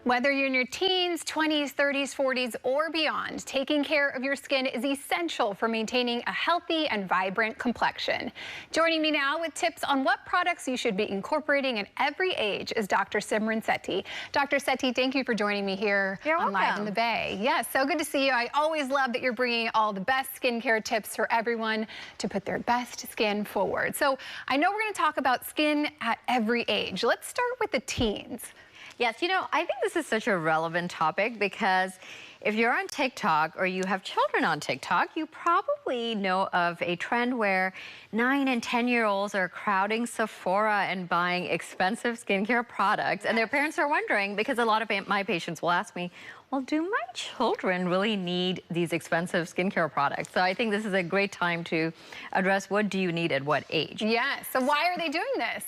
Whether you're in your teens, 20s, 30s, 40s, or beyond, taking care of your skin is essential for maintaining a healthy and vibrant complexion. Joining me now with tips on what products you should be incorporating at every age is Dr. Simran Sethi. Dr. Sethi, thank you for joining me here on Live in the Bay. Yes, so good to see you. I always love that you're bringing all the best skincare tips for everyone to put their best skin forward. So I know we're going to talk about skin at every age. Let's start with the teens. Yes, you know, I think this is such a relevant topic because if you're on TikTok or you have children on TikTok, you probably know of a trend where 9 and 10-year-olds are crowding Sephora and buying expensive skincare products. And their parents are wondering, because a lot of my patients will ask me, well, do my children really need these expensive skincare products? So I think this is a great time to address what do you need at what age. Yes, so why are they doing this?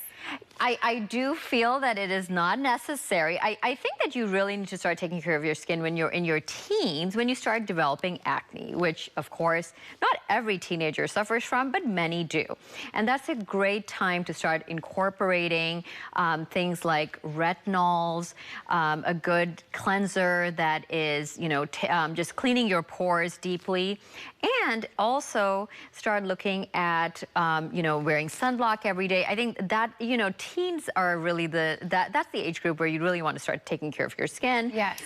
I do feel that it is not necessary. I think that you really need to start taking care of your skin when you're in your teens, when you start developing acne, which of course, not every teenager suffers from, but many do. And that's a great time to start incorporating things like retinols, a good cleanser that is, you know, just cleaning your pores deeply, and also start looking at, you know, wearing sunblock every day. I think that, you know, teens are really that's the age group where you really want to start taking care of your skin. Yes.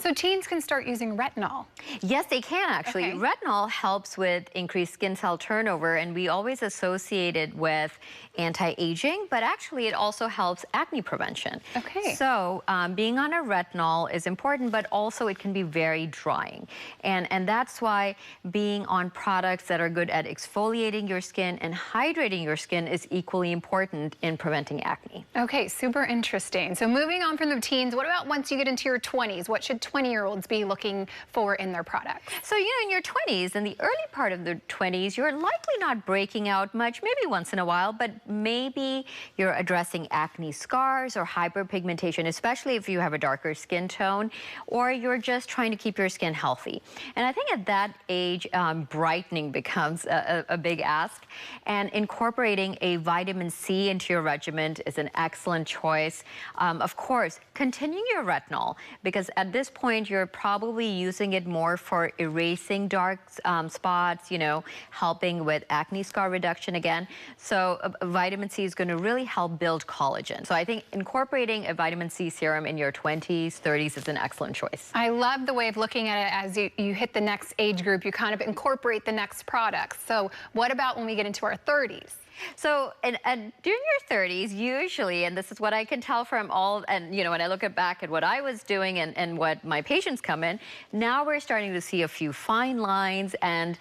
So teens can start using retinol. Yes, they can actually. Okay. Retinol helps with increased skin cell turnover, and we always associate it with anti-aging, but actually it also helps acne prevention. Okay. So being on a retinol is important, but also it can be very drying. And that's why being on products that are good at exfoliating your skin and hydrating your skin is equally important in preventing acne. Okay, super interesting. So moving on from the teens, what about once you get into your 20s? What should 20-year-olds be looking for in their products? So, you know, in your 20s, in the early part of the 20s, you're likely not breaking out much, maybe once in a while, but maybe you're addressing acne scars or hyperpigmentation, especially if you have a darker skin tone, or you're just trying to keep your skin healthy. And I think at that age, brightening becomes a big ask, and incorporating a vitamin C into your regimen is an excellent choice. Of course, continuing your retinol, because at this point you're probably using it more for erasing dark spots, you know, helping with acne scar reduction again. So vitamin C is going to really help build collagen. So I think incorporating a vitamin C serum in your 20s, 30s is an excellent choice. I love the way of looking at it as you hit the next age group, you kind of incorporate the next products. So what about when we get into our 30s? So during your 30s, usually, and this is what I can tell from all, and you know, when I look back at what I was doing and what my patients come in, now we're starting to see a few fine lines and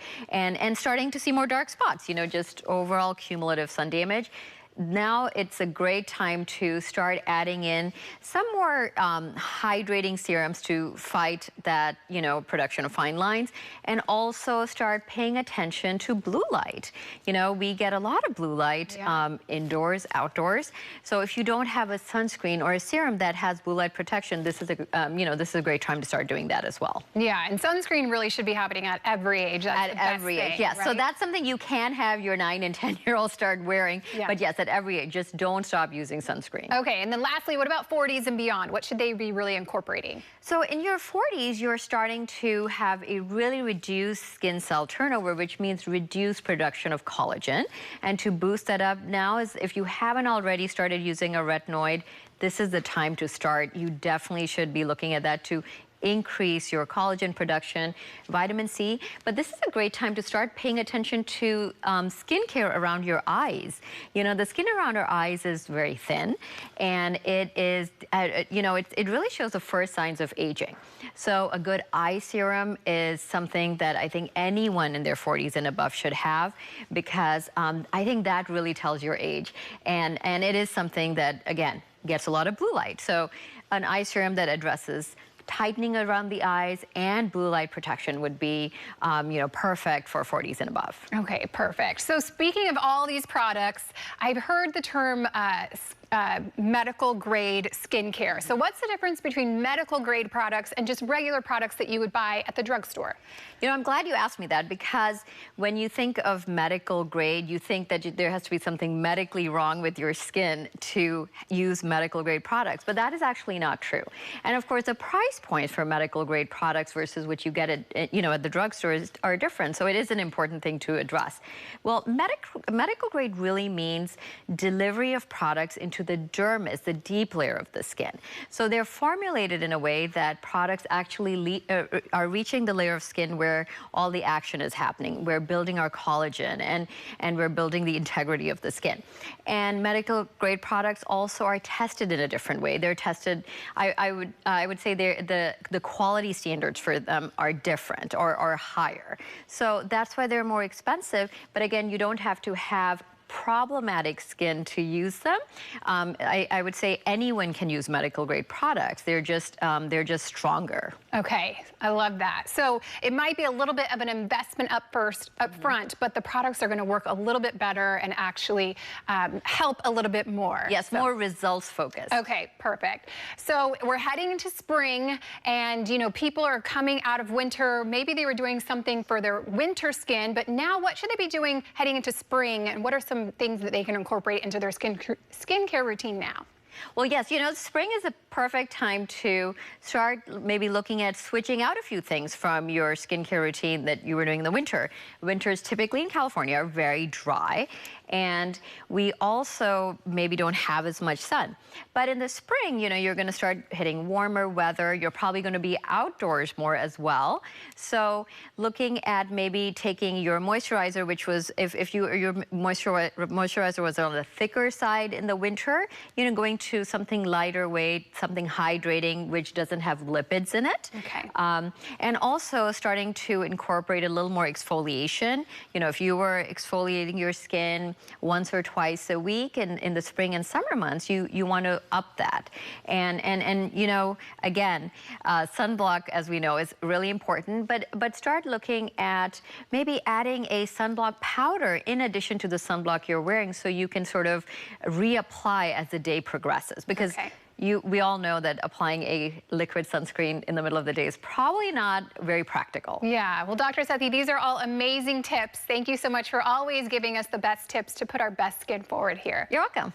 starting to see more dark spots, you know, just overall cumulative sun damage. Now it's a great time to start adding in some more hydrating serums to fight that, you know, production of fine lines, and also start paying attention to blue light. You know, we get a lot of blue light indoors, outdoors. So if you don't have a sunscreen or a serum that has blue light protection, this is a you know, this is a great time to start doing that as well. Yeah, and sunscreen really should be happening at every age. That's at every age, yes. Right? So that's something you can have your 9 and 10-year-olds start wearing. Yeah. But yes, at every age, just don't stop using sunscreen. Okay, and then lastly, what about 40s and beyond? What should they be really incorporating? So in your 40s, you're starting to have a really reduced skin cell turnover, which means reduced production of collagen. And to boost that up now, is if you haven't already started using a retinoid, this is the time to start. You definitely should be looking at that to increase your collagen production, vitamin C. But this is a great time to start paying attention to skincare around your eyes. You know, the skin around our eyes is very thin, and it is, you know, it really shows the first signs of aging. So a good eye serum is something that I think anyone in their 40s and above should have, because I think that really tells your age. And it is something that, again, gets a lot of blue light. So an eye serum that addresses tightening around the eyes and blue light protection would be, you know, perfect for 40s and above. Okay, perfect. So speaking of all these products, I've heard the term medical grade skincare. So what's the difference between medical grade products and just regular products that you would buy at the drugstore? You know, I'm glad you asked me that, because when you think of medical grade, you think that there has to be something medically wrong with your skin to use medical grade products, but that is actually not true. And of course, the price points for medical grade products versus what you get at, at the drugstores are different. So it is an important thing to address. Well, medical grade really means delivery of products into the dermis, the deep layer of the skin. So they're formulated in a way that products actually are reaching the layer of skin where all the action is happening. We're building our collagen and we're building the integrity of the skin. And medical grade products also are tested in a different way. They're tested, I would say the quality standards for them are different or higher. So that's why they're more expensive. But again, you don't have to have problematic skin to use them. I would say anyone can use medical grade products. They're just stronger. Okay, I love that. So it might be a little bit of an investment up front, but the products are going to work a little bit better and actually help a little bit more. Yes, more results focused. Okay, perfect. So we're heading into spring, and people are coming out of winter. Maybe they were doing something for their winter skin, but now what should they be doing heading into spring, and what are some things that they can incorporate into their skincare routine now? Well, yes, spring is a perfect time to start maybe looking at switching out a few things from your skincare routine that you were doing in the winter. Winters typically in California are very dry, and we also maybe don't have as much sun. But in the spring, you're going to start hitting warmer weather. You're probably going to be outdoors more as well. So looking at maybe taking your moisturizer, which was, if your moisturizer was on the thicker side in the winter, going to something lighter weight, something hydrating, which doesn't have lipids in it. Okay. And also starting to incorporate a little more exfoliation. If you were exfoliating your skin once or twice a week in the spring and summer months, you want to up that. And again, sunblock, as we know, is really important, but start looking at maybe adding a sunblock powder in addition to the sunblock you're wearing, so you can sort of reapply as the day progresses. Because we all know that applying a liquid sunscreen in the middle of the day is probably not very practical. Yeah, well, Dr. Sethi, these are all amazing tips. Thank you so much for always giving us the best tips to put our best skin forward here. You're welcome.